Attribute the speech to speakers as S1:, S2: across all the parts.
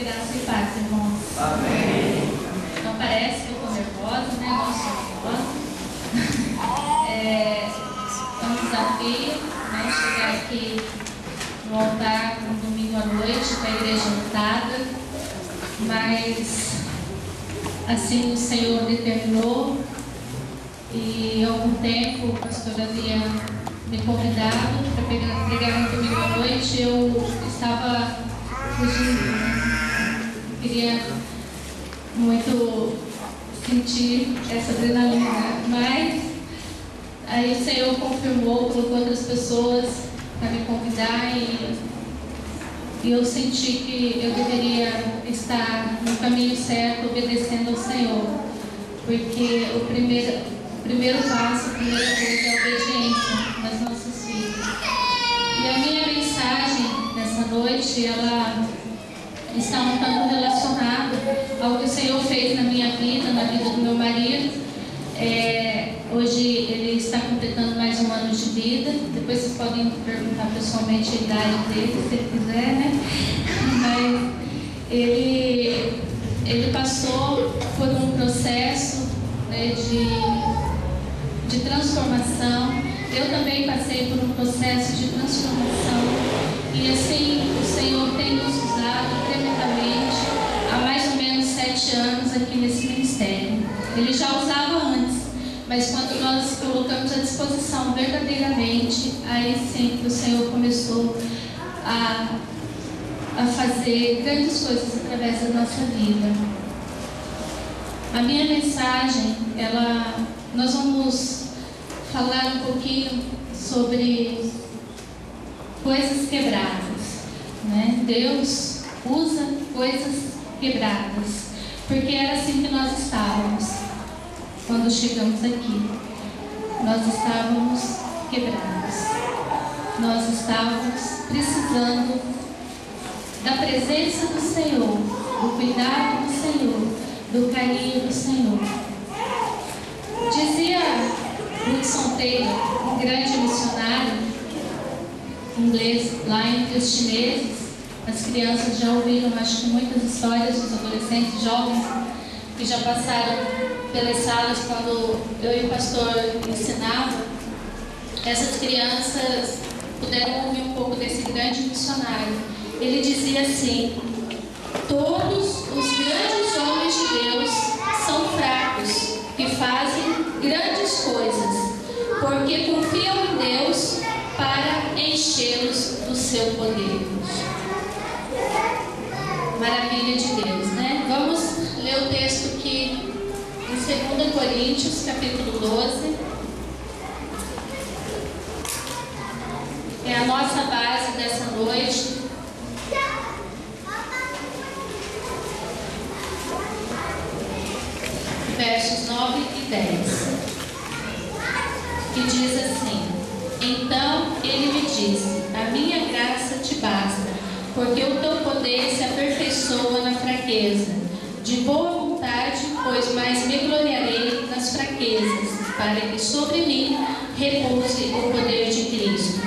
S1: Graça e paz, irmãos.
S2: Amém.
S1: Não parece que eu estou nervosa, né? Não sou nervosa. É um desafio, né? Chegar aqui no altar no domingo à noite, com a igreja lotada. Mas assim o Senhor determinou. E há algum tempo o pastor havia me convidado para pregar no domingo à noite. Eu estava fugindo, né? Queria muito sentir essa adrenalina, mas aí o Senhor confirmou, colocou outras pessoas para me convidar e eu senti que eu deveria estar no caminho certo, obedecendo ao Senhor, porque o primeiro passo, a primeira coisa é a obediência nas nossas vidas. E a minha mensagem nessa noite, ela está um tanto relacionada ao que o Senhor fez na minha vida, na vida do meu marido. Hoje ele está completando mais um ano de vida. Depois vocês podem perguntar pessoalmente a idade dele, se ele quiser, né? Mas ele passou por um processo, né, de transformação. Eu também passei por um processo de transformação. E assim, o Senhor tem nos usado tremendamente há mais ou menos 7 anos aqui nesse ministério. Ele já usava antes, mas quando nós colocamos à disposição verdadeiramente, aí sim que o Senhor começou a fazer grandes coisas através da nossa vida. A minha mensagem, nós vamos falar um pouquinho sobre coisas quebradas, né? Deus usa coisas quebradas, porque era assim que nós estávamos quando chegamos aqui. Nós estávamos quebrados, nós estávamos precisando da presença do Senhor, do cuidado do Senhor, do carinho do Senhor. Dizia Hudson Taylor, um grande missionário inglês, lá entre os chineses. As crianças já ouviram, acho que muitas histórias dos adolescentes jovens que já passaram pelas salas quando eu e o pastor ensinava. Essas crianças puderam ouvir um pouco desse grande missionário. Ele dizia assim: todos os grandes homens de Deus são fracos e fazem grandes coisas, porque confiam em Deus para enchê-los do seu poder. Maravilha de Deus, né? Vamos ler o texto aqui em 2 Coríntios, capítulo 12. É a nossa base dessa noite. Versos 9 e 10. Que diz assim: então ele me disse: a minha graça te basta, porque o teu poder se aperfeiçoa na fraqueza. De boa vontade, pois mais me gloriarei nas fraquezas, para que sobre mim repouse o poder de Cristo.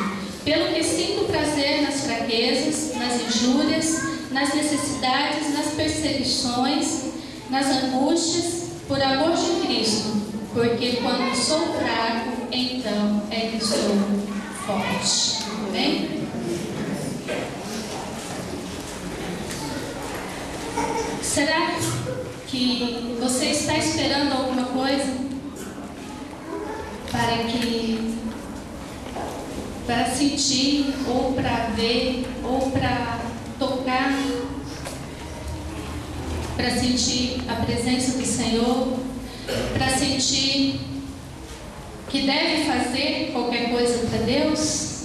S1: Pelo que sinto prazer nas fraquezas, nas injúrias, nas necessidades, nas perseguições, nas angústias, por amor de Cristo, porque quando sou fraco, então é que sou forte. Amém? Será que você está esperando alguma coisa para sentir, ou para ver, ou para tocar, para sentir a presença do Senhor, para sentir que deve fazer qualquer coisa para Deus?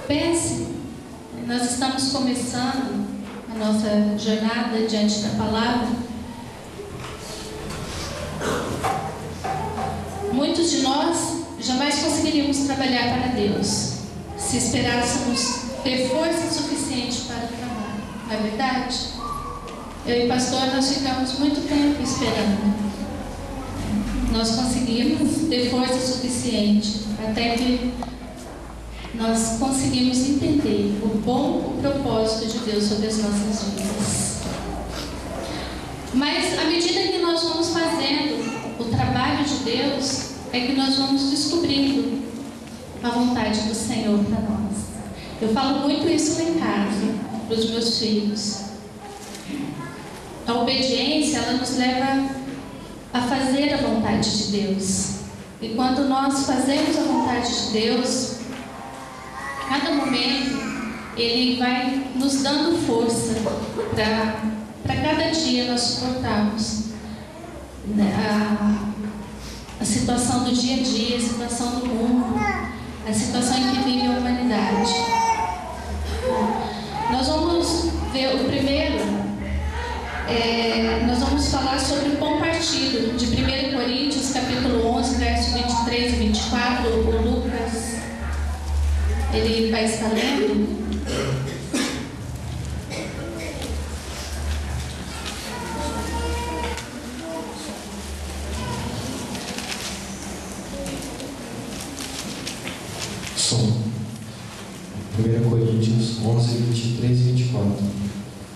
S1: Pense, nós estamos começando a nossa jornada diante da palavra. Muitos de nós jamais conseguiríamos trabalhar para Deus se esperássemos ter força suficiente para o trabalho, não é verdade? Eu e o pastor, nós ficamos muito tempo esperando. Nós conseguimos ter força suficiente até que nós conseguimos entender o bom propósito de Deus sobre as nossas vidas. Mas à medida que nós vamos fazendo o trabalho de Deus, é que nós vamos descobrindo a vontade do Senhor para nós. Eu falo muito isso lá em casa, para os meus filhos. A obediência, ela nos leva a fazer a vontade de Deus. E quando nós fazemos a vontade de Deus, cada momento Ele vai nos dando força para cada dia nós suportarmos a situação do dia a dia, a situação do mundo, a situação em que vive a humanidade. Nós vamos ver o primeiro, nós vamos falar sobre o pão partido, de 1 Coríntios, capítulo 11, verso 23 e 24, o Lucas, ele vai estar lendo.
S2: Som. 1 Coríntios 11, 23 e 24.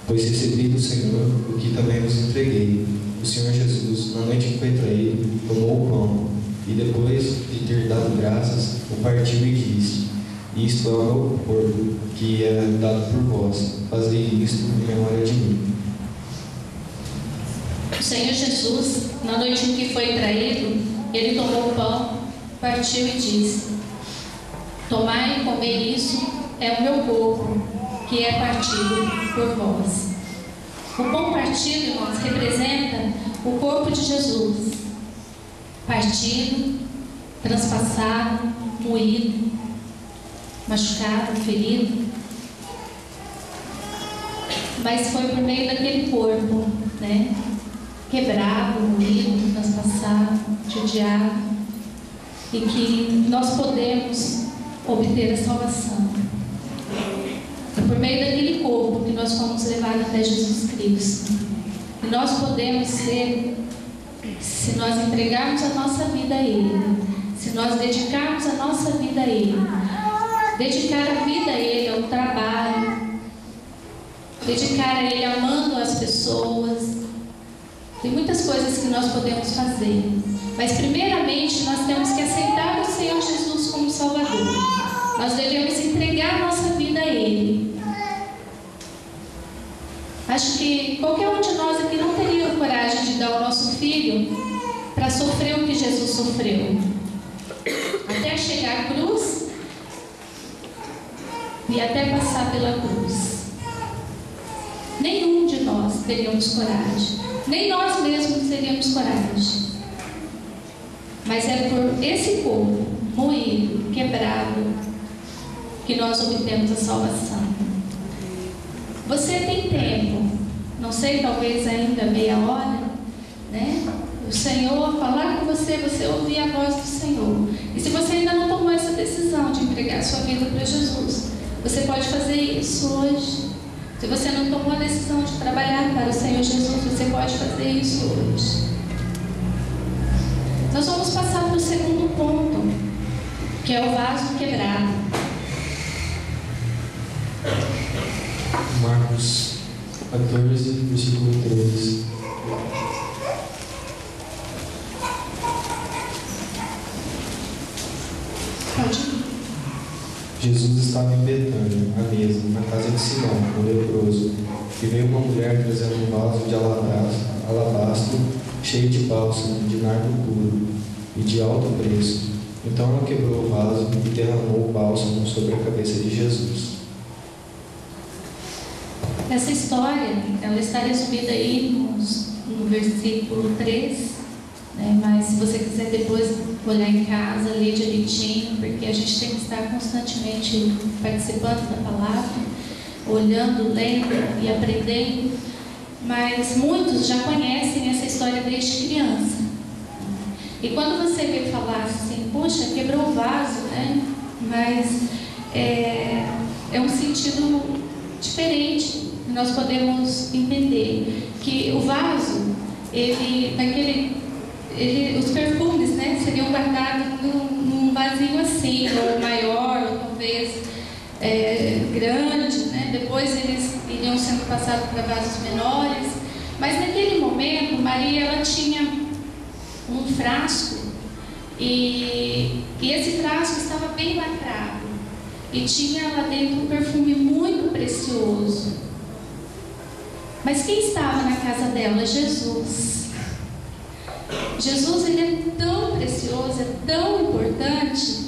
S2: Pois recebi do Senhor o que também vos entreguei. O Senhor Jesus, na noite que foi traído, tomou o pão e, depois de ter dado graças, o partiu e disse: Isto é o meu corpo, que é dado por vós. Fazei isto em memória de mim.
S1: O Senhor Jesus, na noite em que foi traído, Ele tomou o pão, partiu e disse: Tomai e comei, isso é o meu corpo, que é partido por vós. O pão partido, irmãos, representa o corpo de Jesus, partido, transpassado, moído, machucado, ferido. Mas foi por meio daquele corpo, né? Quebrado, moído, transpassado, judiado, e que nós podemos obter a salvação. É por meio daquele corpo que nós fomos levados até Jesus Cristo. E nós podemos ser, se nós entregarmos a nossa vida a Ele, se nós dedicarmos a nossa vida a Ele, dedicar a vida a Ele ao trabalho, dedicar a Ele amando as pessoas. Tem muitas coisas que nós podemos fazer, mas primeiramente nós temos que aceitar o Senhor Jesus como Salvador. Nós devemos entregar a nossa vida a Ele. Acho que qualquer um de nós aqui não teria coragem de dar o nosso filho para sofrer o que Jesus sofreu, até chegar à cruz e até passar pela cruz. Nenhum de nós teríamos coragem, nem nós mesmos teríamos coragem. Mas é por esse corpo moído, quebrado, que nós obtemos a salvação. Você tem tempo, não sei, talvez ainda meia hora, né? O Senhor falar com você, você ouvir a voz do Senhor. E se você ainda não tomou essa decisão de entregar a sua vida para Jesus, você pode fazer isso hoje. Se você não tomou a decisão de trabalhar para o Senhor Jesus, você pode fazer isso hoje. Nós vamos passar para o segundo ponto, que é o vaso quebrado.
S2: Marcos 14, versículo 3.
S1: Pode ir.
S2: Jesus estava em Betânia, à mesa, na casa de Simão, o leproso, e veio uma mulher trazendo um vaso de alabastro, cheio de bálsamo, de nardo puro e de alto preço. Então ela quebrou o vaso e derramou o bálsamo sobre a cabeça de Jesus.
S1: Essa história, ela está resumida aí no versículo 3, né? Mas se você quiser depois olhar em casa, ler direitinho, porque a gente tem que estar constantemente participando da palavra, olhando, lendo e aprendendo. Mas muitos já conhecem essa história desde criança. E quando você vê falar assim, poxa, quebrou o vaso, né? Mas é um sentido diferente. Nós podemos entender que o vaso, os perfumes, né, seriam guardados num vasinho assim, ou maior, ou talvez depois eles iriam sendo passados para vasos menores. Mas naquele momento, Maria ela tinha um frasco e esse frasco estava bem lacrado e tinha lá dentro um perfume muito precioso. Mas quem estava na casa dela? Jesus. Jesus, ele é tão precioso, é tão importante,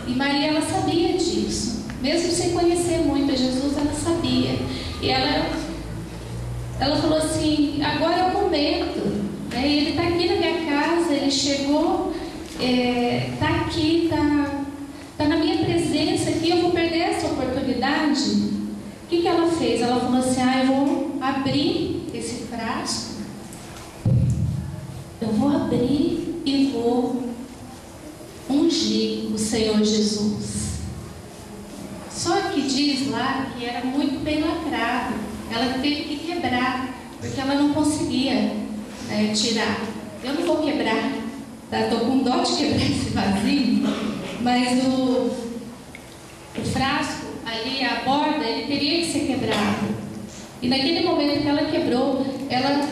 S1: e Maria ela sabia disso, mesmo sem conhecer muito a Jesus, ela sabia. E ela falou assim: agora é o momento, né? Ele está aqui na minha casa, ele chegou, está aqui, está na minha presença aqui, eu vou perder essa oportunidade. O que ela fez? Ela falou assim: eu vou abrir esse frasco, eu vou abrir e vou ungir o Senhor Jesus. Só que diz lá que era muito bem lacrado, ela teve que quebrar, porque ela não conseguia tirar. Eu não vou quebrar, tá? Estou com dó de quebrar esse vasinho, mas o frasco ali, a borda, ele teria que ser quebrado. E naquele momento que ela quebrou, ela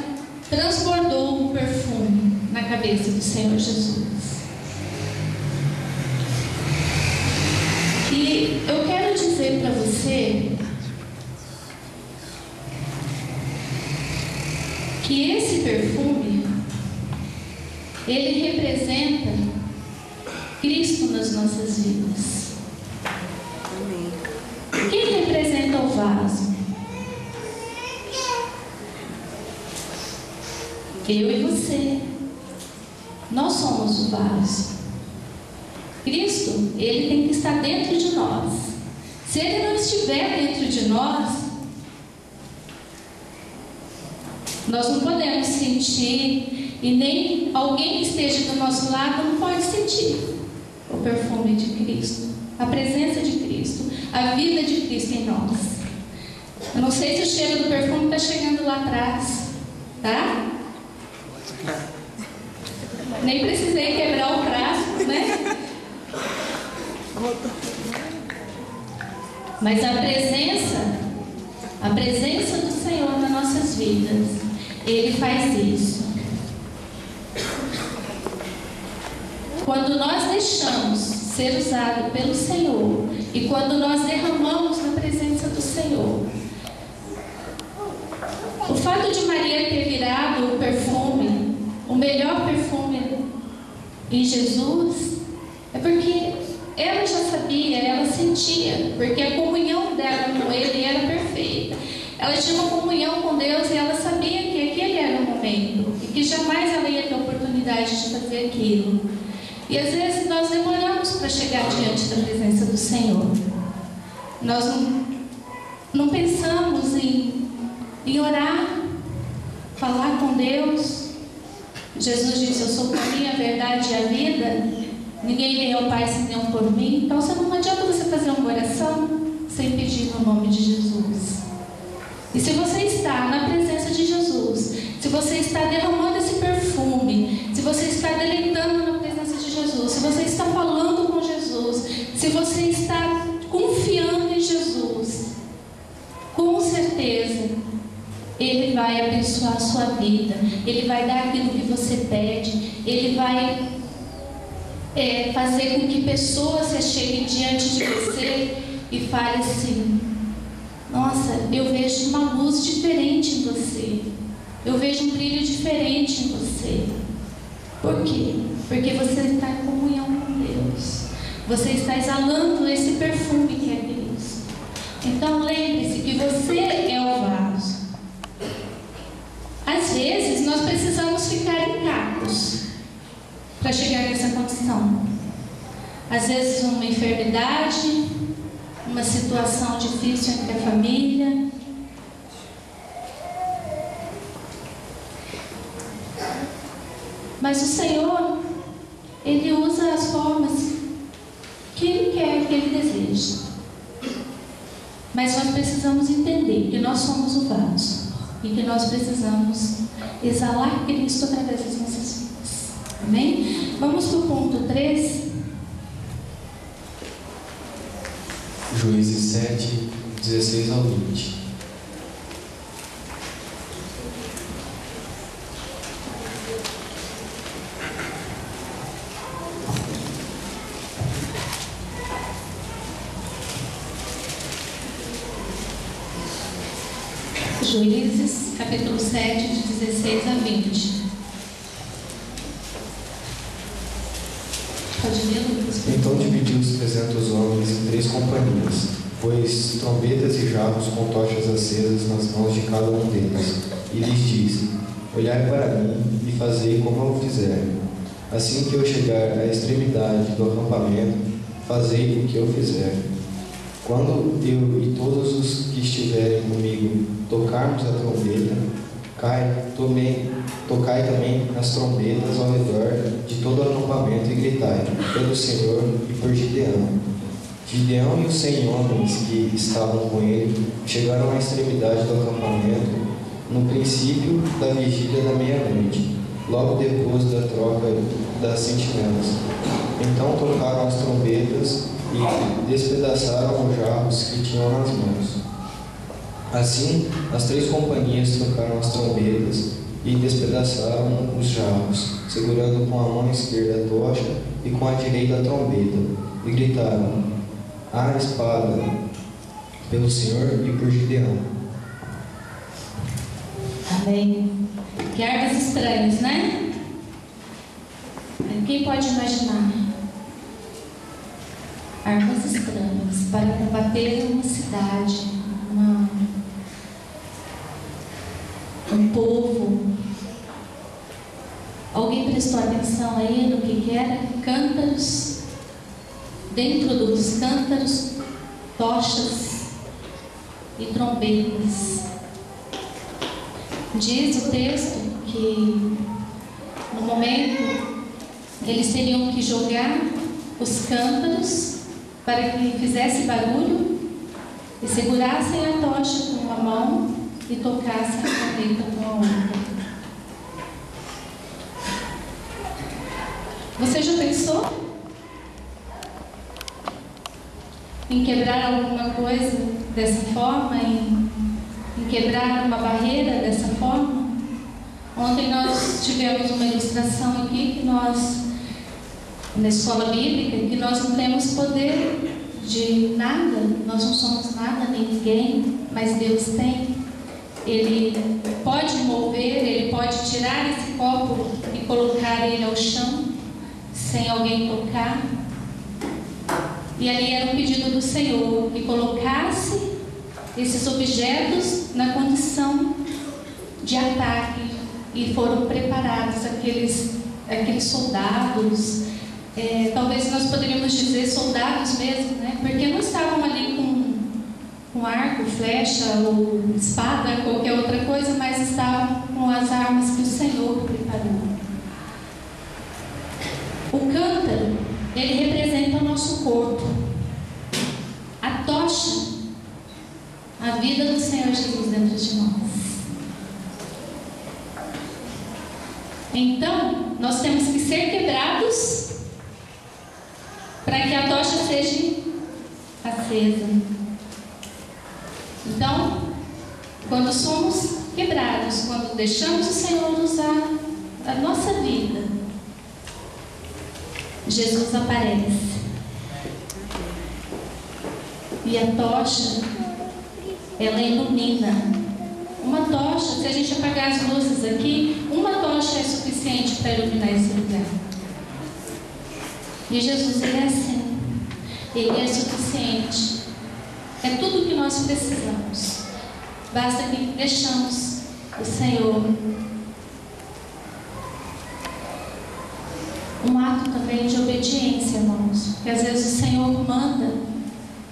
S1: transbordou o perfume na cabeça do Senhor Jesus. E eu quero dizer para você que esse perfume, ele representa Cristo nas nossas vidas. Quem representa o vaso? Eu e você. Nós somos o vaso. Cristo, ele tem que estar dentro de nós. Se ele não estiver dentro de nós, nós não podemos sentir, e nem alguém que esteja do nosso lado não pode sentir o perfume de Cristo, a presença de Cristo, a vida de Cristo em nós. Eu não sei se o cheiro do perfume está chegando lá atrás, tá? Nem precisei quebrar o frasco, né? Mas a presença do Senhor nas nossas vidas, ele faz isso. Quando nós deixamos ser usado pelo Senhor e quando nós derramamos na presença do Senhor, o fato de Maria ter virado o perfume, o melhor perfume em Jesus, é porque ela já sabia, ela sentia, porque a comunhão dela com Ele era perfeita. Ela tinha uma comunhão com Deus e ela sabia que aquele era o momento e que jamais ela ia ter oportunidade de fazer aquilo. E às vezes nós demoramos para chegar diante da presença do Senhor. Nós não pensamos em orar, falar com Deus. Jesus disse: eu sou o caminho, a verdade e a vida. Ninguém vem ao Pai senão por mim. Então não adianta você fazer uma oração sem pedir no nome de Jesus. E se você está na presença de Jesus, se você está derramando esse perfume, se você está deleitando na presença de Jesus, se você está falando com Jesus, se você está confiando em Jesus, com certeza Ele vai abençoar a sua vida, Ele vai dar aquilo que você pede, Ele vai fazer com que pessoas se cheguem diante de você e falem assim: nossa, eu vejo uma luz diferente em você, eu vejo um brilho diferente em você. Por quê? Porque você está em comunhão com Deus, você está exalando esse perfume que é Cristo. Então lembre-se que você é o vaso. Às vezes nós precisamos ficar em cacos para chegar nessa condição. Às vezes uma enfermidade, uma situação difícil entre a família. Mas o Senhor, Ele usa as formas que Ele quer, que Ele deseja. Mas nós precisamos entender que nós somos o vaso e que nós precisamos exalar Cristo através das nossas vidas. Amém? Vamos para o ponto 3.
S2: Juízes 7, 16 ao 20.
S1: Juízes, capítulo 7, de 16 a 20. Pode ler, Lucas?
S2: Então dividiu os 300 homens em 3 companhias, pôs trombetas e jarros com tochas acesas nas mãos de cada um deles, e lhes disse: olhai para mim e fazei como eu fizer. Assim que eu chegar à extremidade do acampamento, fazei o que eu fizer. Quando eu e todos os que estiverem comigo tocarmos a trombeta, tocai também as trombetas ao redor de todo o acampamento e gritai, pelo Senhor e por Gideão. Gideão e os 100 homens que estavam com ele chegaram à extremidade do acampamento no princípio da vigília da meia-noite, logo depois da troca das sentinelas. Então tocaram as trombetas e despedaçaram os jarros que tinham nas mãos. Assim, as 3 companhias tocaram as trombetas e despedaçaram os jarros, segurando com a mão esquerda a tocha e com a direita a trombeta, e gritaram: a espada, pelo Senhor e por Gideão.
S1: Amém. Que armas estranhas, né? Quem pode imaginar? Armas estranhas para combater uma cidade, um povo. Alguém prestou atenção aí no que era? Cântaros. Dentro dos cântaros, tochas e trombetas. Diz o texto que no momento eles teriam que jogar os cântaros para que fizesse barulho e segurassem a tocha com uma mão e tocassem a trombeta com a outra. Você já pensou em quebrar alguma coisa dessa forma, em quebrar uma barreira dessa forma? Ontem nós tivemos uma ilustração aqui que nós, na escola bíblica, que nós não temos poder de nada, nós não somos nada nem ninguém, mas Deus tem. Ele pode mover, Ele pode tirar esse copo e colocar ele ao chão sem alguém tocar. E ali era um pedido do Senhor que colocasse esses objetos na condição de ataque, e foram preparados aqueles soldados, talvez nós poderíamos dizer soldados mesmo, né? Porque não estavam ali com arco, flecha ou espada, qualquer outra coisa, mas estavam com as armas que o Senhor preparou. O cântaro, ele representa o nosso corpo. A tocha, a vida do Senhor Jesus dentro de nós. Então, nós temos que ser quebrados para que a tocha seja acesa. Então, quando somos quebrados, quando deixamos o Senhor usar a nossa vida, Jesus aparece. E a tocha, ela ilumina. Uma tocha, se a gente apagar as luzes aqui, uma tocha é suficiente para iluminar esse lugar. E Jesus, Ele é assim. Ele é suficiente. É tudo o que nós precisamos. Basta que deixamos o Senhor. Um ato também de obediência, irmãos. Porque às vezes o Senhor manda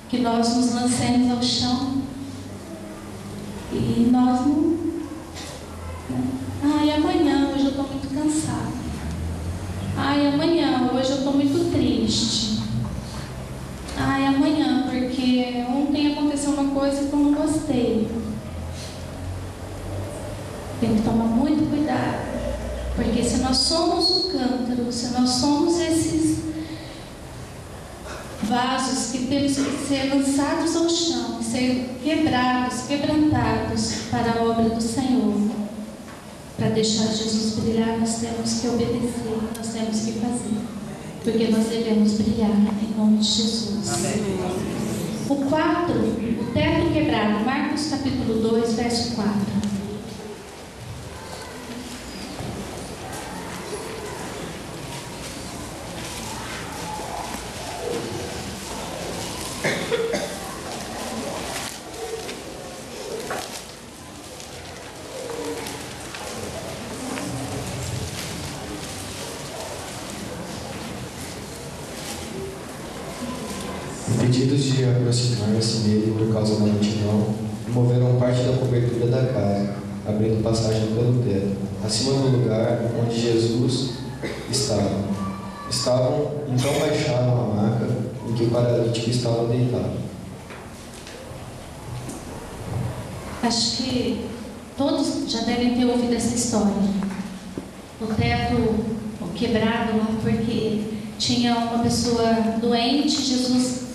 S1: que nós nos lancemos ao chão e nós não. Ai, amanhã, hoje eu estou muito cansada. Ai, amanhã, hoje eu estou muito triste. Ai, amanhã, porque ontem aconteceu uma coisa que eu não gostei. Tem que tomar muito cuidado. Porque se nós somos o cântaro, se nós somos esses vasos que temos que ser lançados ao chão, ser quebrados, quebrantados para a obra do Senhor, para deixar Jesus brilhar, nós temos que obedecer, nós temos que fazer, porque nós devemos brilhar em nome de Jesus.
S3: Amém.
S1: O 4, o teto quebrado, Marcos capítulo 2, verso 4.
S2: Impedidos de aproximar-se dele por causa da multidão, removeram parte da cobertura da casa, abrindo passagem pelo teto, acima do lugar onde Jesus estava. Então baixaram a maca em que o paralítico estava deitado.
S1: Acho que todos já devem ter ouvido essa história. O teto quebrado lá, porque tinha uma pessoa doente. Jesus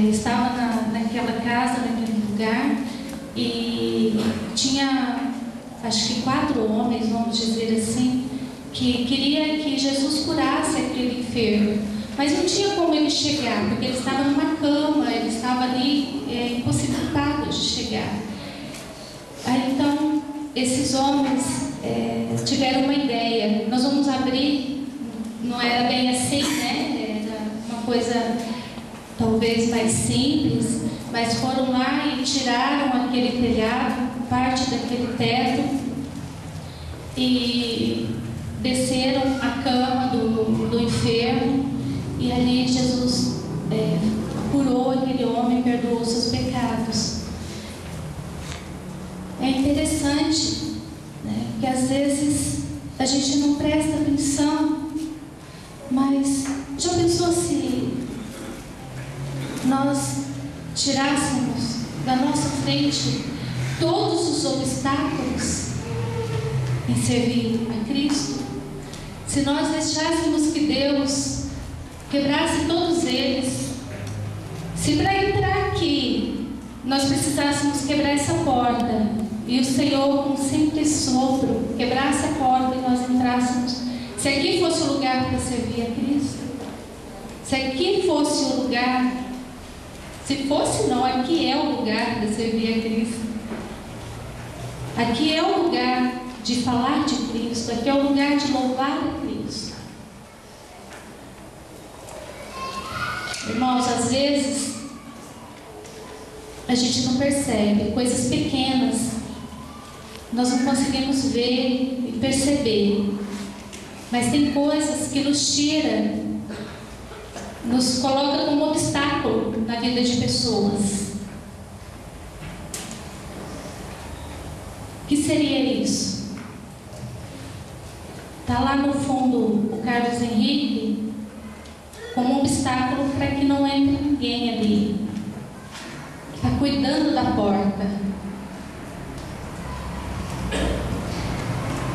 S1: estava naquela casa, naquele lugar, e tinha, acho que 4 homens, vamos dizer assim, que queria que Jesus curasse aquele enfermo, mas não tinha como ele chegar, porque ele estava numa cama, ele estava ali impossibilitado de chegar. Aí então esses homens tiveram uma ideia: nós vamos abrir. Não era bem assim, né? Era uma coisa talvez mais simples, mas foram lá e tiraram aquele telhado, parte daquele teto, e desceram a cama do enfermo, e ali Jesus curou aquele homem, perdoou seus pecados. É interessante, né, que às vezes a gente não presta atenção, mas já pensou se nós tirássemos da nossa frente todos os obstáculos em servir a Cristo? Se nós deixássemos que Deus quebrasse todos eles, se para entrar aqui nós precisássemos quebrar essa porta, e o Senhor, com um simples sopro, quebrasse a porta e nós entrássemos, se aqui fosse o lugar para servir a Cristo, se aqui fosse o lugar, se fosse não, aqui é o lugar para servir a Cristo, aqui é o lugar de falar de Cristo, aqui é o lugar de louvar a Cristo. Irmãos, às vezes a gente não percebe coisas pequenas, nós não conseguimos ver e perceber, mas tem coisas que nos tira, nos coloca como obstáculo na vida de pessoas. O que seria isso? Está lá no fundo o Carlos Henrique como um obstáculo para que não entre ninguém ali. Está cuidando da porta.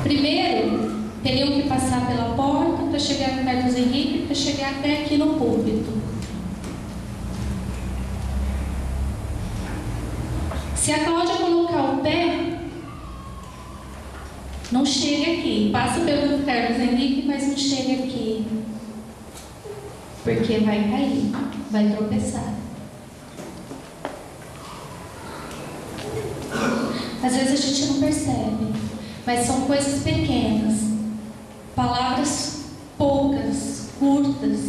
S1: Primeiro, teriam que passar pela porta para chegar no Carlos Henrique, para chegar até aqui no púlpito. Se a Cláudia colocar o pé, não chega aqui. Passa pelo Carlos Henrique, mas não chega aqui. Porque vai cair, vai tropeçar. Às vezes a gente não percebe, mas são coisas pequenas, palavras poucas, curtas,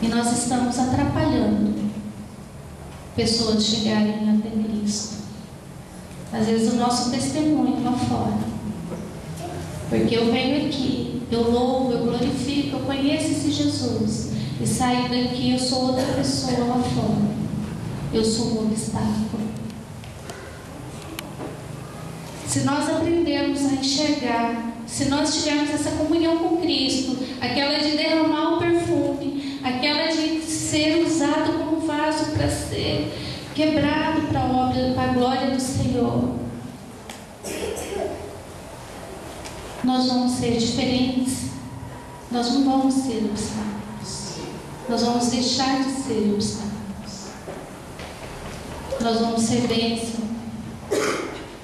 S1: e nós estamos atrapalhando pessoas chegarem até Cristo. Às vezes o nosso testemunho lá fora, porque eu venho aqui, eu louvo, eu glorifico, eu conheço esse Jesus, e saio daqui, eu sou outra pessoa lá fora, eu sou um obstáculo. Se nós aprendermos a enxergar, se nós tivermos essa comunhão com Cristo, aquela de derramar o perfume, aquela de ser usado como vaso para ser quebrado para a obra, para a glória do Senhor, nós vamos ser diferentes, nós não vamos ser obstáculos, nós vamos deixar de ser obstáculos, nós vamos ser bênção,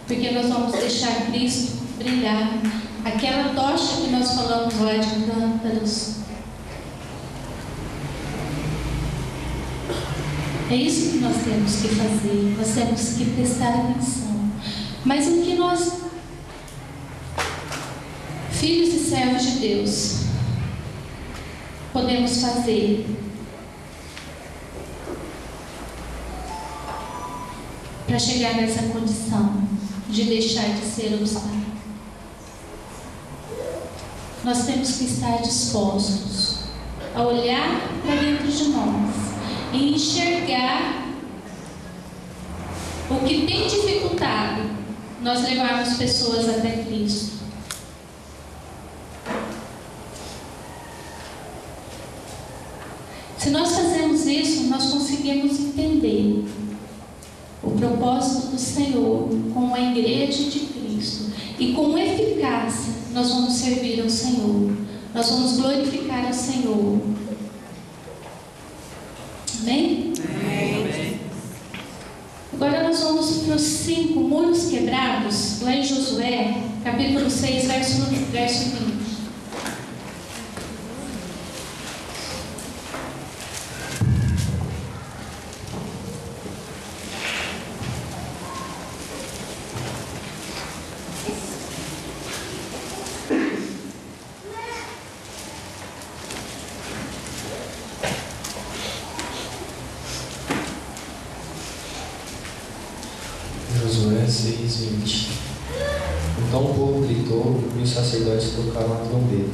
S1: porque nós vamos deixar Cristo brilhar. Aquela tocha que nós falamos lá de Cântaros, É isso que nós temos que fazer, nós temos que prestar atenção. Mas o que nós, filhos e servos de Deus, podemos fazer para chegar nessa condição de deixar de ser obstáculo? Nós temos que estar dispostos a olhar para dentro de nós e enxergar o que tem dificultado nós levarmos pessoas até Cristo. Se nós fazemos isso, nós conseguimos entender o propósito do Senhor com a igreja de Cristo, e com eficácia nós vamos servir ao Senhor, nós vamos glorificar ao Senhor. Amém?
S3: Amém.
S1: Agora nós vamos para os 5 muros quebrados, lá em Josué, capítulo 6, verso 20.
S2: Josué 6:20. Então o povo gritou e os sacerdotes tocaram a trombeta.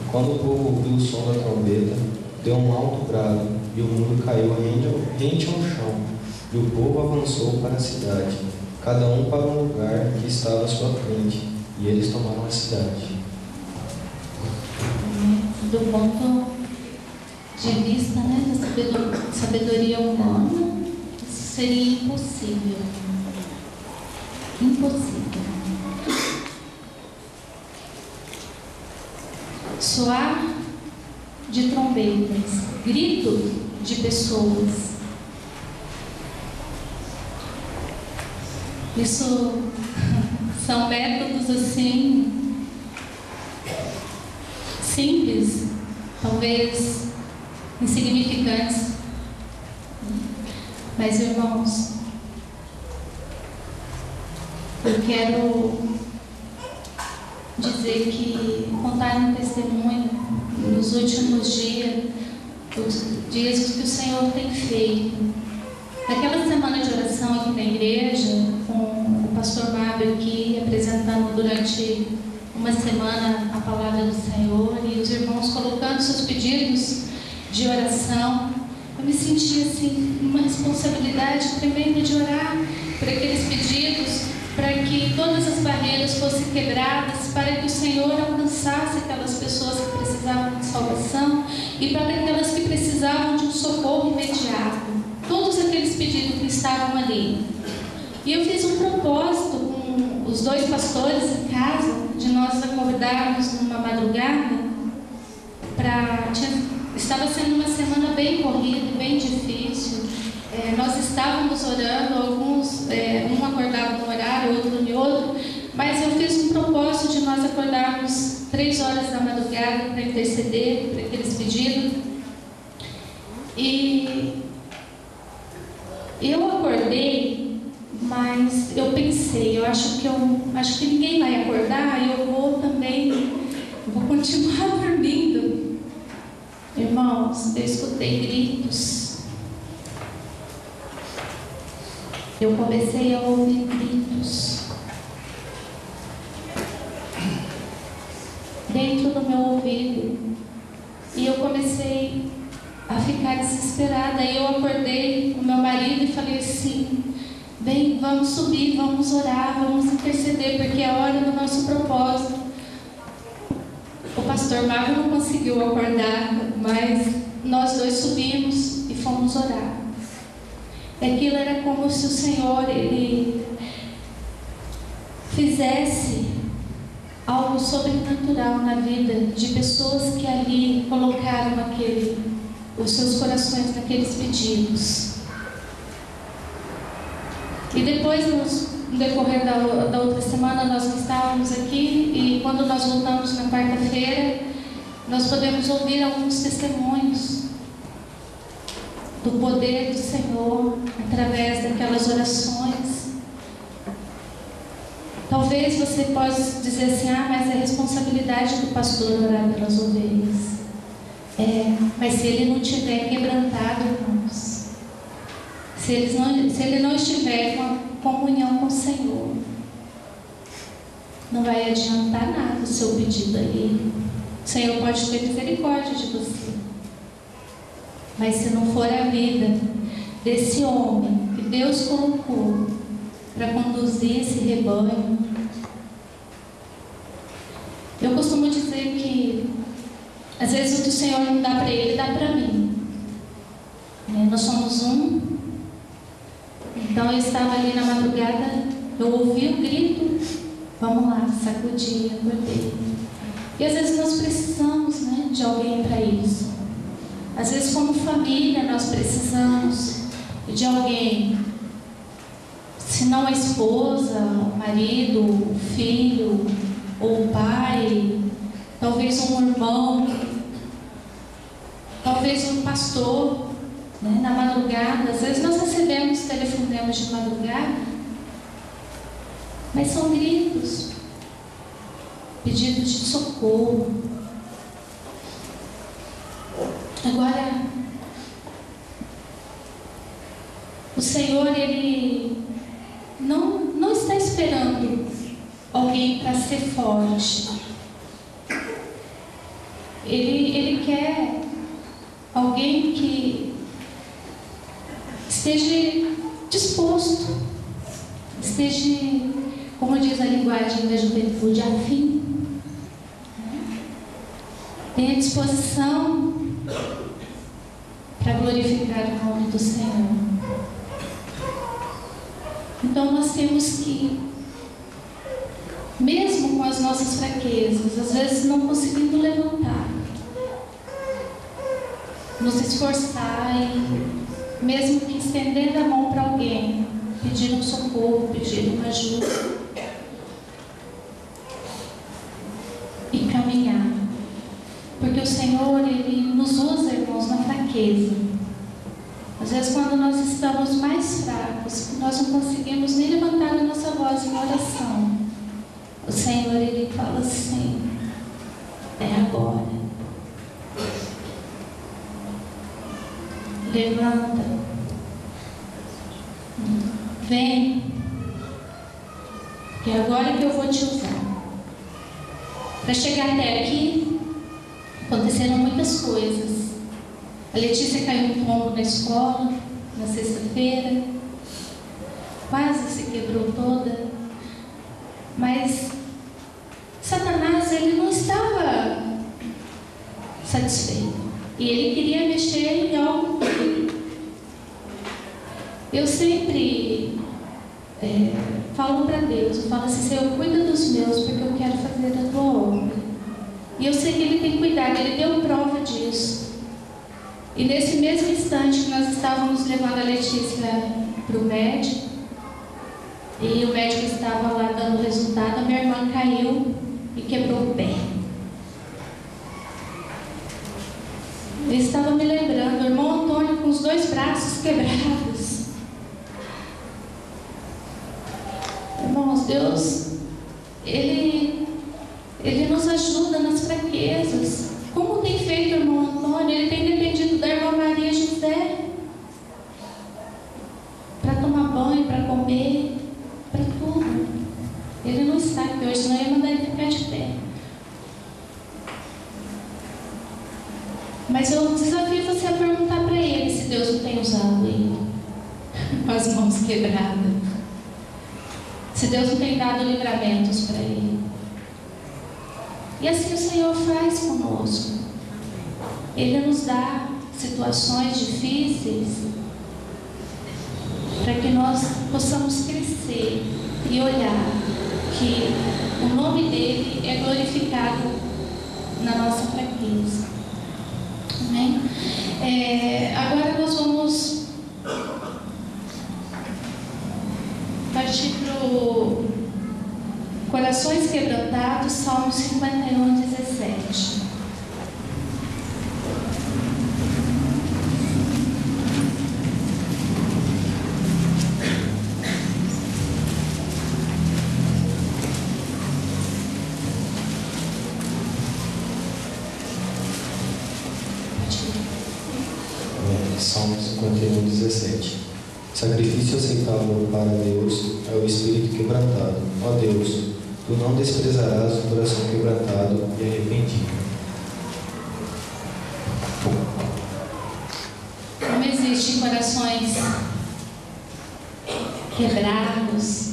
S2: E quando o povo ouviu o som da trombeta, deu um alto brado, e o muro caiu rente ao chão, e o povo avançou para a cidade, cada um para um lugar que estava à sua frente, e eles tomaram a cidade.
S1: Do ponto de vista, da sabedoria humana, isso seria impossível. Impossível. Soar de trombetas, grito de pessoas. Isso são métodos assim simples, talvez insignificantes, mas irmãos, eu quero dizer que contar um testemunho nos últimos dias, os dias que o Senhor tem feito. Naquela semana de oração aqui na igreja, com o pastor Mábio aqui apresentando durante uma semana a palavra do Senhor e os irmãos colocando seus pedidos de oração, eu me senti assim, uma responsabilidade tremenda de orar por aqueles pedidos, para que todas as barreiras fossem quebradas, para que o Senhor alcançasse aquelas pessoas que precisavam de salvação e para aquelas que precisavam de um socorro imediato. Todos aqueles pedidos que estavam ali. E eu fiz um propósito com os 2 pastores em casa, de nós acordarmos numa madrugada, estava sendo uma semana bem corrida, bem difícil. Nós estávamos orando, alguns, um acordava num horário, outro em outro, mas eu fiz um propósito de nós acordarmos 3 horas da madrugada para interceder por aqueles pedidos. E eu acordei, mas eu pensei, eu acho que ninguém vai acordar, eu vou continuar dormindo. Irmãos, eu escutei gritos. Eu comecei a ouvir gritos dentro do meu ouvido e eu comecei a ficar desesperada. Aí eu acordei com meu marido e falei assim: bem, vamos subir, vamos orar, vamos interceder, porque é a hora do nosso propósito. O pastor Mário não conseguiu acordar, mas nós 2 subimos e fomos orar. Aquilo era como se o Senhor ele fizesse algo sobrenatural na vida de pessoas que ali colocaram os seus corações naqueles pedidos. E depois, no decorrer da outra semana, nós estávamos aqui e quando nós voltamos na quarta-feira, nós podemos ouvir alguns testemunhos do poder do Senhor através daquelas orações. Talvez você possa dizer assim: ah, mas é responsabilidade do pastor orar pelas ovelhas. Mas se ele não estiver quebrantado, irmãos, se ele não estiver com a comunhão com o Senhor, não vai adiantar nada o seu pedido ali. O Senhor pode ter misericórdia de você, mas se não for a vida desse homem que Deus colocou para conduzir esse rebanho. Eu costumo dizer que às vezes o que o Senhor não dá para ele, dá para mim. Nós somos um. Então eu estava ali na madrugada, eu ouvi o grito, vamos lá, sacudi, acordei. E às vezes nós precisamos, de alguém para isso. Às vezes como família nós precisamos de alguém. Se não a esposa, o marido, o filho, ou o pai, talvez um irmão, talvez um pastor, na madrugada. Às vezes nós recebemos telefonemas de madrugada, mas são gritos, pedidos de socorro. Agora, o Senhor, Ele não está esperando alguém para ser forte. Ele quer alguém que esteja disposto, esteja, como diz a linguagem da juventude, afim. Tenha disposição para glorificar o nome do Senhor. Então nós temos que, mesmo com as nossas fraquezas, às vezes não conseguindo levantar, nos esforçar e, mesmo que estendendo a mão para alguém, pedir um socorro, pedir uma ajuda e caminhar. Porque o Senhor, Ele nos usa, irmãos, na fraqueza. Às vezes, quando nós estamos mais fracos, nós não conseguimos nem levantar a nossa voz em oração, o Senhor, Ele fala assim: é agora. Levanta. Vem. Que é agora que eu vou te usar. Para chegar até aqui, aconteceram muitas coisas. A Letícia caiu um tombo na escola, na sexta-feira. Quase se quebrou toda. Mas Satanás, ele não estava satisfeito. E ele queria mexer em algo dele. Eu sempre falo para Deus, eu falo assim: Senhor, cuida dos meus, porque eu quero fazer a tua obra. E eu sei que Ele tem cuidado, Ele deu prova disso. E nesse mesmo instante que nós estávamos levando a Letícia para o médico, e o médico estava lá dando resultado, a minha irmã caiu e quebrou o pé. Eu estava me lembrando, o irmão Antônio com os 2 braços quebrados. Irmãos, Deus, Ele nos ajuda nas fraquezas. Como tem feito o irmão Antônio? Ele tem dependido da irmã Maria José para tomar banho, para comer, para tudo. Ele não está aqui hoje, senão eu ia mandar ele ficar de pé. Mas eu desafio você a perguntar para ele se Deus não tem usado ele com as mãos quebradas. Se Deus não tem dado livramentos para ele. E assim o Senhor faz conosco. Ele nos dá situações difíceis para que nós possamos crescer e olhar que o nome dele é glorificado na nossa fraqueza. Amém? Agora nós vamos partir para o Corações Quebrantados, Salmo 51, 17.
S2: Salmo 51, 17. Sacrifício aceitável para Deus é o espírito quebrantado. Ó Deus, tu não desprezarás o coração quebrantado e arrependido.
S1: Não existem corações quebrados,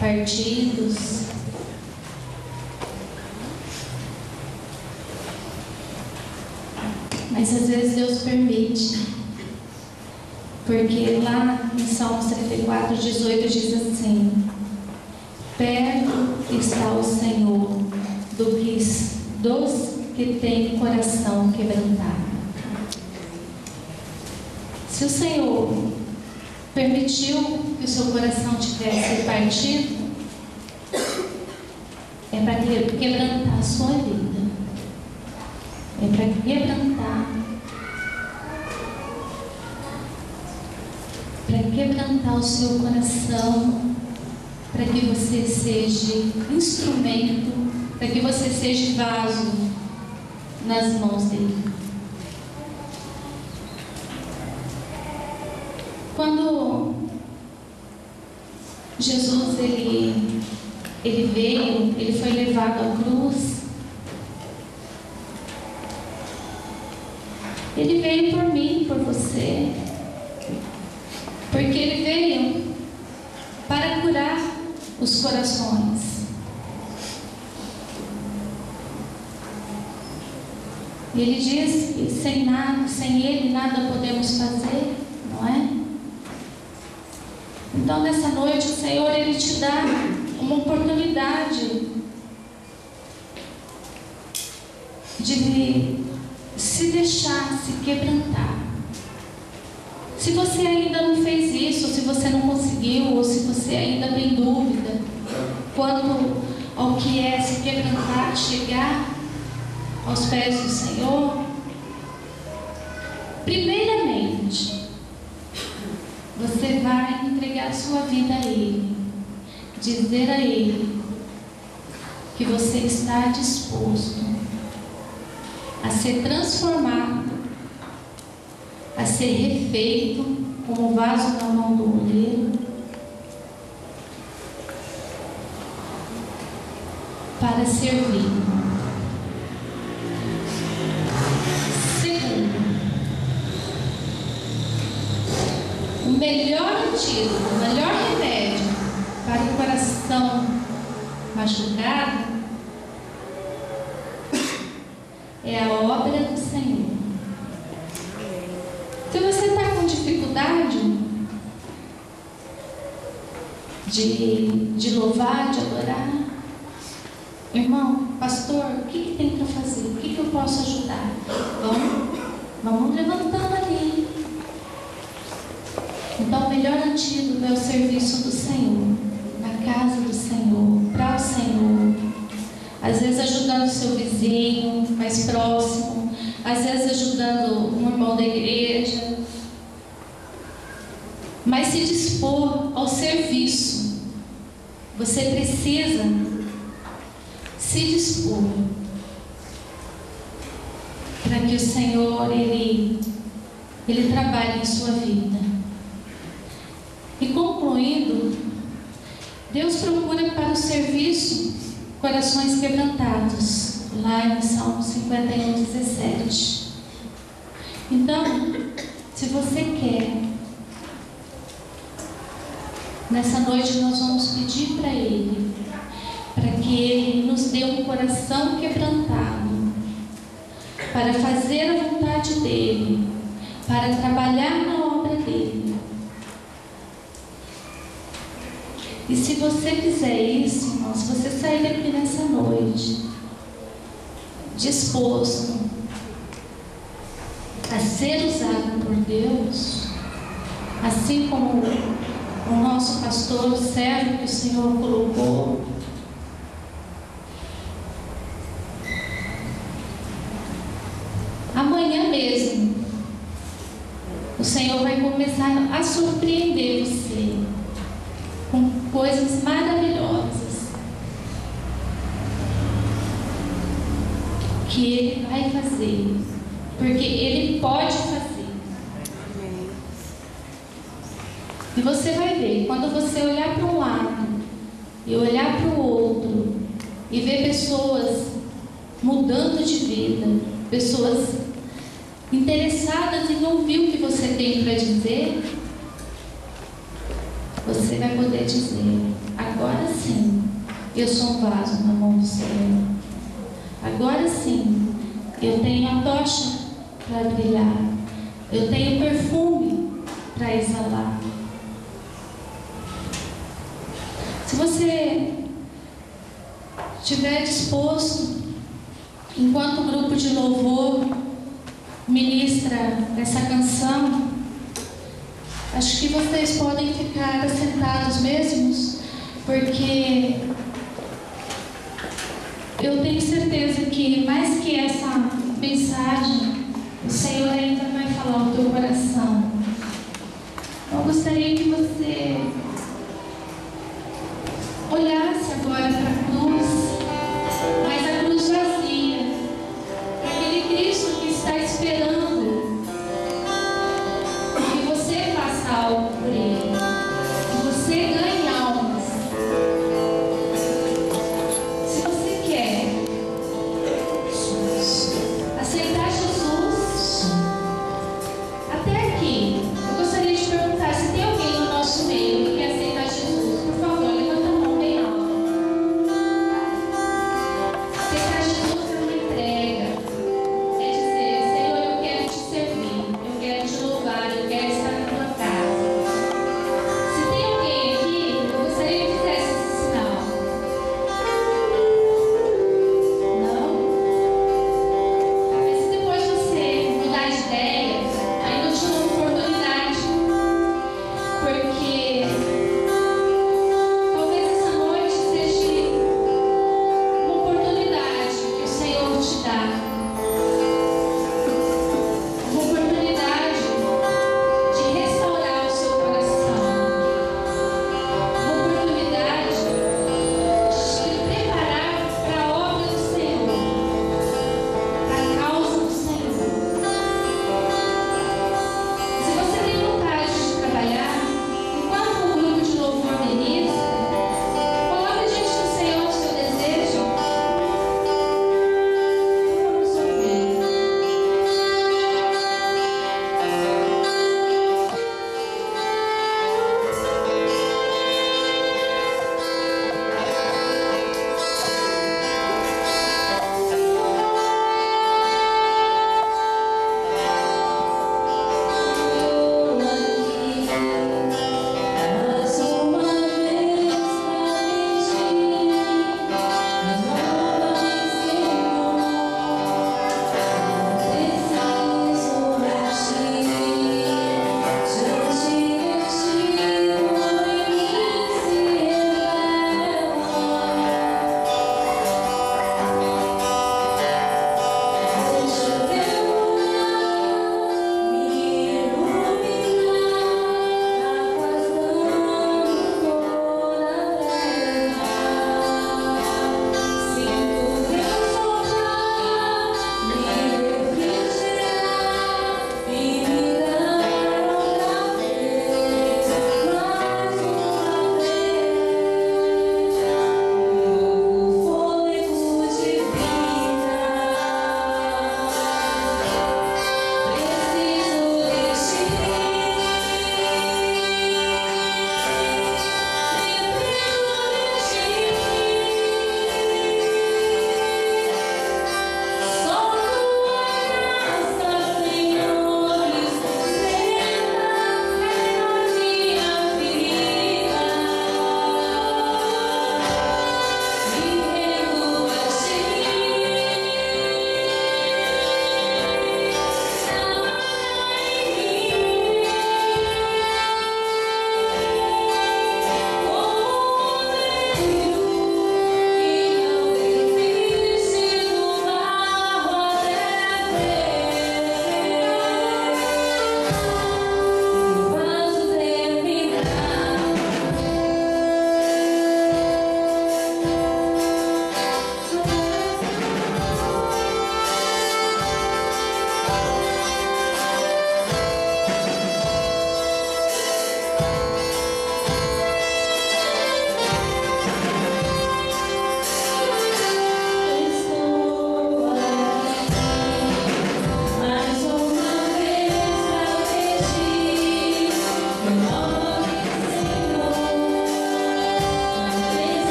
S1: partidos. Mas às vezes Deus permite. Porque lá em Salmo 34, 18 diz assim: perto está o Senhor dos que têm coração quebrantado. Se o Senhor permitiu que o seu coração tivesse partido, é para quebrantar a sua vida. É para quebrantar o seu coração, para que você seja instrumento, para que você seja vaso nas mãos dele. Quando Jesus ele veio, ele foi levado à cruz, ele veio por mim, por você, porque ele veio para curar os corações. E ele diz que sem ele nada podemos fazer, não é? Então nessa noite o Senhor ele te dá uma oportunidade de se deixar se quebrantar. Se você ainda não fez isso, se você não conseguiu, ou se você ainda tem dúvida quanto ao que é se quebrantar, chegar aos pés do Senhor, primeiramente, você vai entregar a sua vida a Ele, dizer a Ele que você está disposto a ser transformado, a ser refeito como vaso na mão do oleiro, para servir. Segundo, o melhor antídoto, o melhor remédio para o coração machucado é a obra do Senhor. Se você está com dificuldade de louvar, de adorar, irmão, pastor, o que tem para fazer? O que eu posso ajudar? Vamos levantando ali. Então, o melhor antídoto é o serviço do Senhor, na casa do Senhor, para o Senhor. Às vezes ajudando o seu vizinho mais próximo, às vezes ajudando um irmão da igreja, mas se dispor ao serviço. Você precisa se dispor para que o Senhor ele trabalhe em sua vida. E concluindo, Deus procura para o serviço corações quebrantados, lá em Salmo 51, 17. Então, se você quer, nessa noite nós vamos pedir para Ele, para que Ele nos dê um coração quebrantado, para fazer a vontade dEle, para trabalhar na obra dEle. E se você fizer isso, irmão, se você sair daqui nessa noite disposto a ser usado por Deus, assim como o nosso pastor, o servo que o Senhor colocou, amanhã mesmo o Senhor vai começar a surpreender você com coisas maravilhosas que Ele vai fazer, porque Ele pode fazer. E você vai ver, quando você olhar para um lado e olhar para o outro e ver pessoas mudando de vida, pessoas interessadas em ouvir o que você tem para dizer, você vai poder dizer: agora sim, eu sou um vaso na mão do Senhor. Agora sim, eu tenho a tocha para brilhar. Eu tenho perfume para exalar. Se você estiver disposto, enquanto o grupo de louvor ministra essa canção, acho que vocês podem ficar assentados mesmos, porque eu tenho certeza que, mais que essa mensagem, o Senhor ainda vai falar ao teu coração. Eu gostaria que você olhasse agora para a cruz, mas a cruz vazia, para aquele Cristo que está esperando que você faça algo por Ele, que você ganhe almas. Se você quer aceitar Jesus, até aqui, eu gostaria de perguntar se tem alguém no nosso meio que quer aceitar Jesus. Por favor, levanta a mão bem alto. Aceitar Jesus é uma entrega. É dizer: Senhor, eu quero te servir, eu quero te louvar, eu quero estar na tua casa.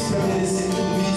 S2: fiz para merecer tudo isso?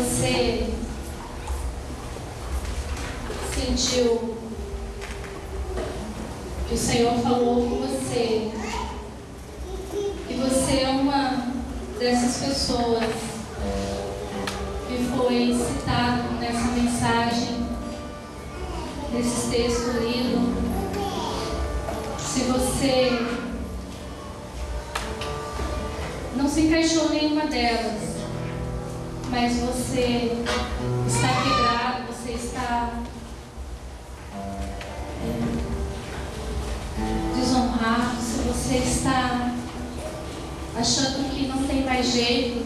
S1: você sentiu que o Senhor falou com você, que você é uma dessas pessoas que foi citado nessa mensagem, nesses textos lidos, se você não se encaixou em nenhuma delas, mas você está quebrado, você está desonrado, se você está achando que não tem mais jeito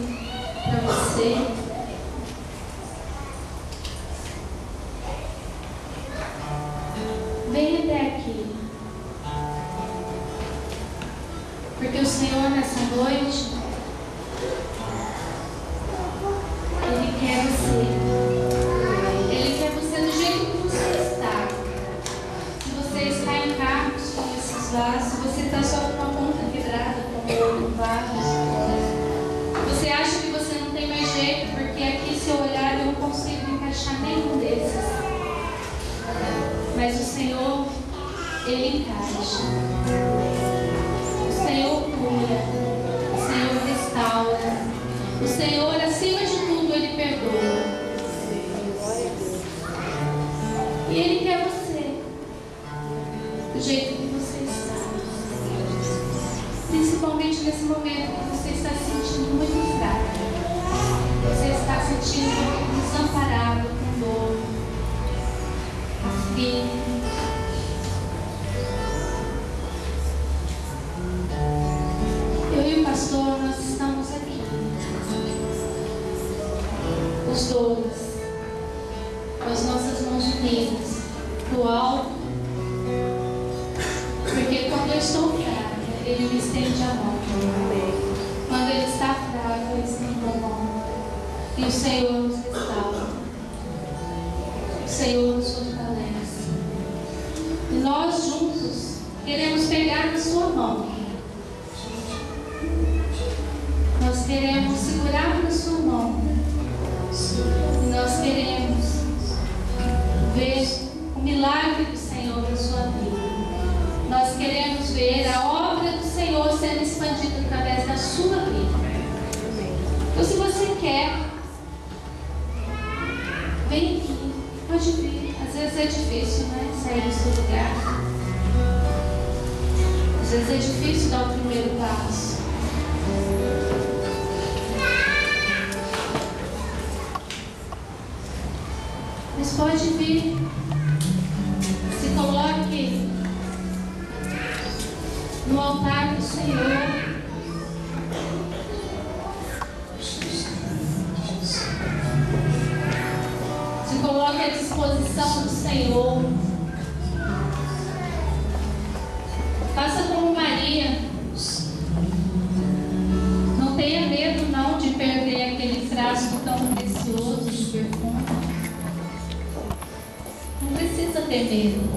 S1: para você, venha até aqui, porque o Senhor nessa noite, Ele quer você. Ele quer você do jeito que você está. Se você está em carros com esses vasos, se você está só com uma ponta quebrada, com outro vaso, você acha que você não tem mais jeito, porque aqui, se eu olhar, eu não consigo encaixar nenhum desses. Mas o Senhor, Ele encaixa. O Senhor cura. O Senhor restaura. O Senhor, acima de tudo, Ele perdoa. E Ele quer você do jeito que você está. Principalmente nesse momento que você está se sentindo muito fraco. Você está se sentindo desamparado, com dor, aflito. Eu e o pastor, nós estamos aqui. Os dois, com as nossas mãos unidas, pro alto, porque quando eu estou fraca, Ele me estende a mão. Quando Ele está fraco, eu estendo a mão. E o Senhor nos restaura. O Senhor nos fortalece. E nós juntos queremos pegar na sua mão. Nós queremos segurar na sua mão. E nós queremos ver o milagre do Senhor na sua vida. Nós queremos ver a obra do Senhor sendo expandida através da sua vida. Então, se você quer, vem aqui, pode vir. Às vezes é difícil, né? Sair do seu lugar. Às vezes é difícil dar o primeiro passo. Mas pode vir, se coloque no altar do Senhor. Se coloque à disposição do Senhor. Faça como Maria. Não tenha medo não de perder aquele frasco tão precioso de perfume. Não precisa ter medo,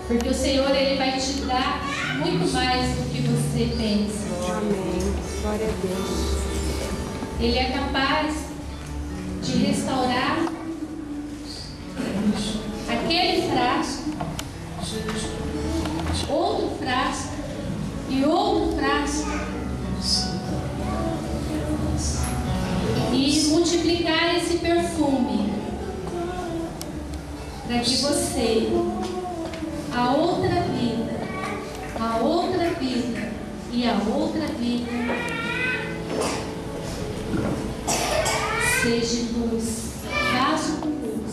S1: porque o Senhor, Ele vai te dar muito mais do que você pensa.
S3: Amém. Glória a Deus.
S1: Ele é capaz de restaurar aquele frasco, outro frasco e outro frasco, e multiplicar esse perfume para que você, a outra vida e a outra vida seja luz, vaso com luz.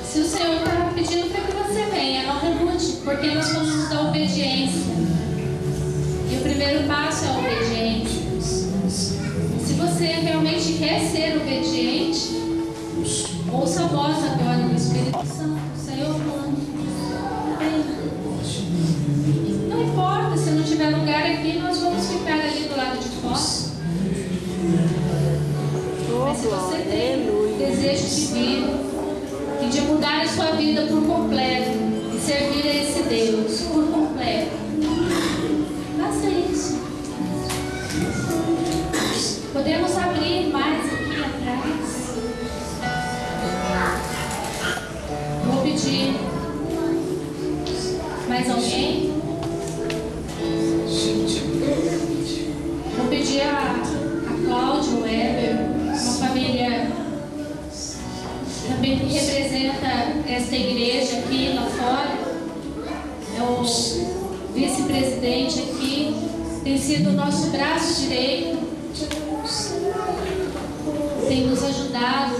S1: Se o Senhor está pedindo para que você venha, não relute, porque nós somos da obediência. E o primeiro passo é a obediência. Se você realmente quer ser obediente, ouça a voz agora do Espírito Santo. O Senhor falando. Não importa, se não tiver lugar aqui, nós vamos ficar ali do lado de fora. Mas se você tem desejo de vir e de mudar a sua vida por completo e servir a esse Deus por completo, faça desta igreja aqui, lá fora. É o vice-presidente aqui, tem sido o nosso braço direito, tem nos ajudado,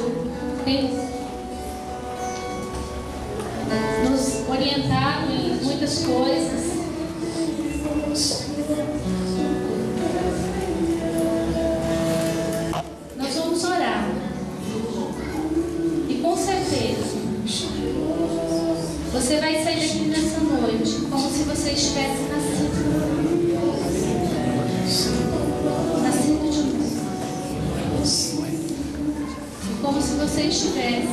S1: tem nos orientado em muitas coisas. Nós vamos orar. E com certeza você vai sair daqui nessa noite como se você estivesse nascido de novo. E como se você estivesse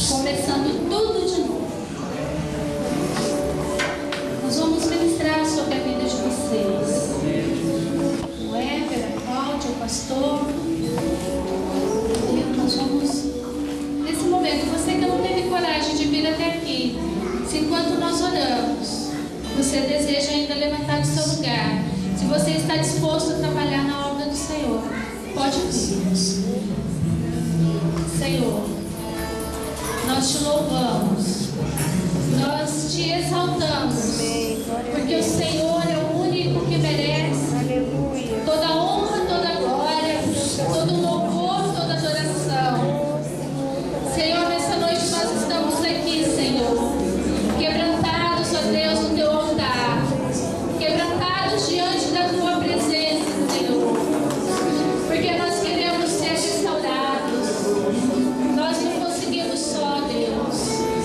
S1: começando tudo de novo. Nós vamos ministrar sobre a vida de vocês. O Éver, a Cláudia, o pastor. E nós vamos, nesse momento, você que não teve coragem de vir até aqui, se enquanto nós oramos, você deseja ainda levantar do seu lugar, se você está disposto a trabalhar na obra do Senhor, pode vir. Senhor, nós te louvamos, nós te exaltamos, porque o Senhor é o único que merece toda a honra, toda a glória, todo o louvor, toda a adoração. Senhor, nessa noite nós estamos aqui, Senhor, quebrantados, ó Deus, no teu altar, quebrantados diante da tua presença, Senhor, porque nós queremos ser restaurados. Nós não conseguimos só, Deus,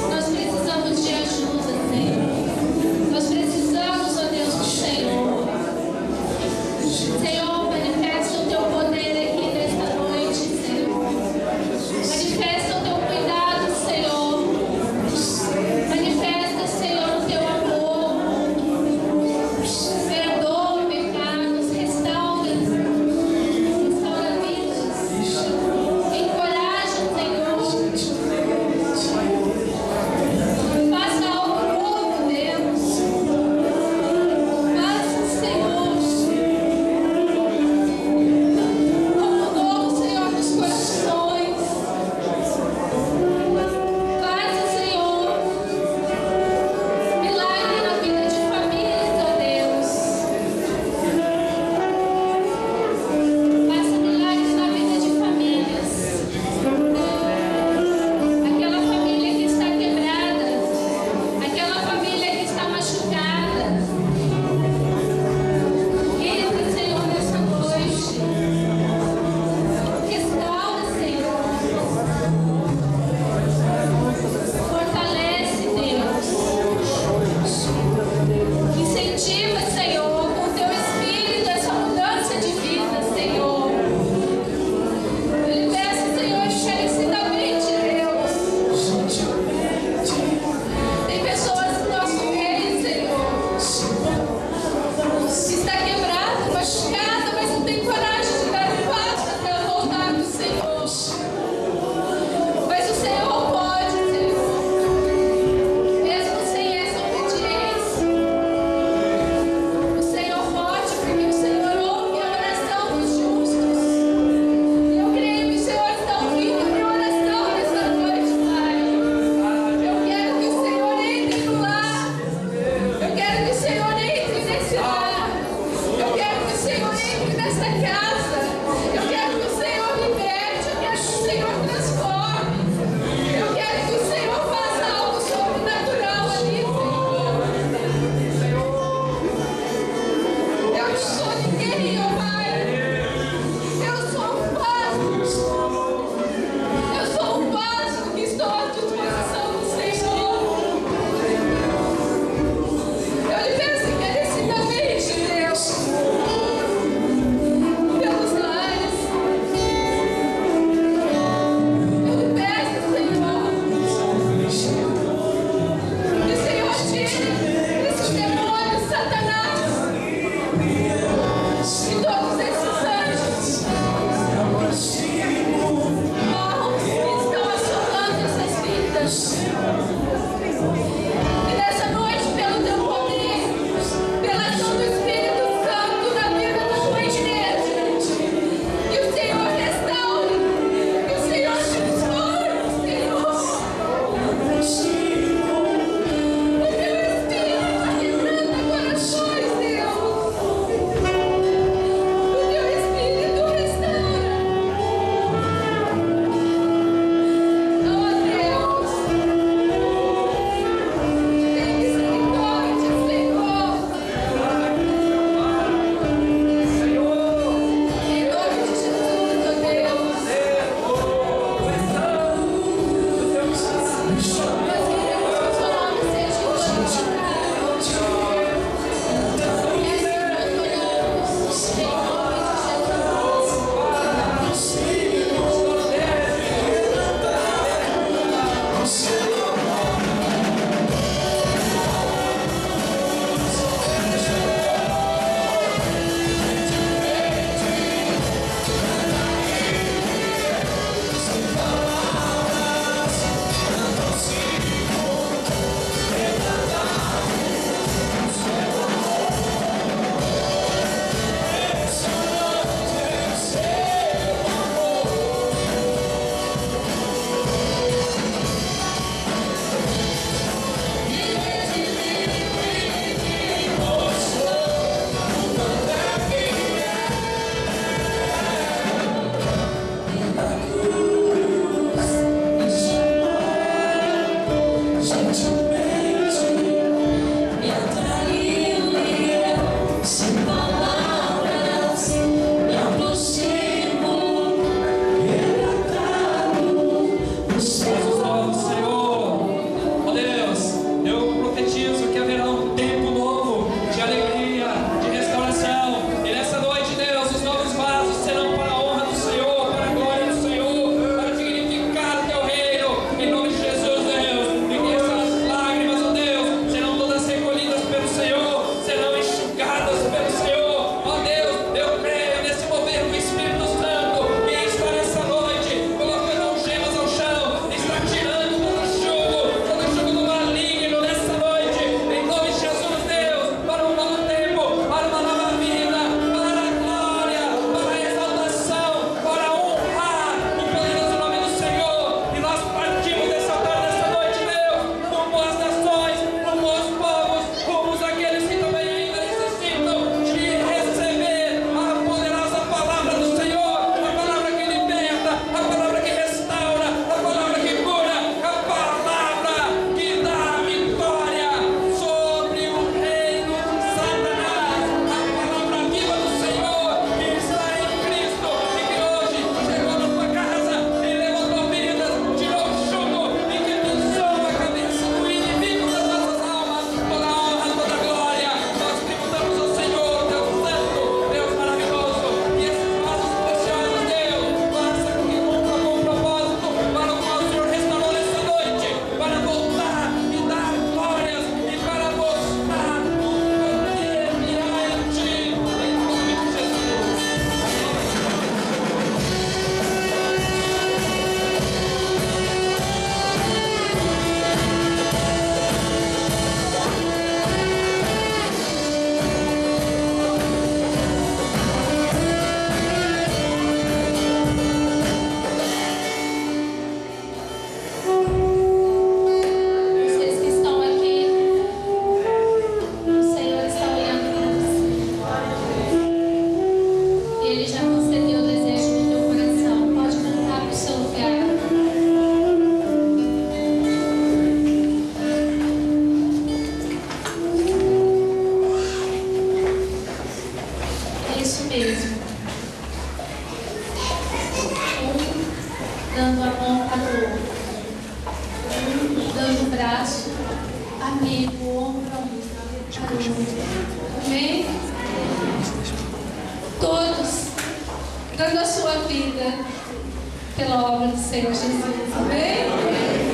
S1: nós precisamos de ajuda, Senhor. Nós precisamos mesmo. Um dando a mão para o outro. Um dando o braço amigo, ombro a ombro. Amém? Todos dando a sua vida pela obra do Senhor Jesus. Amém?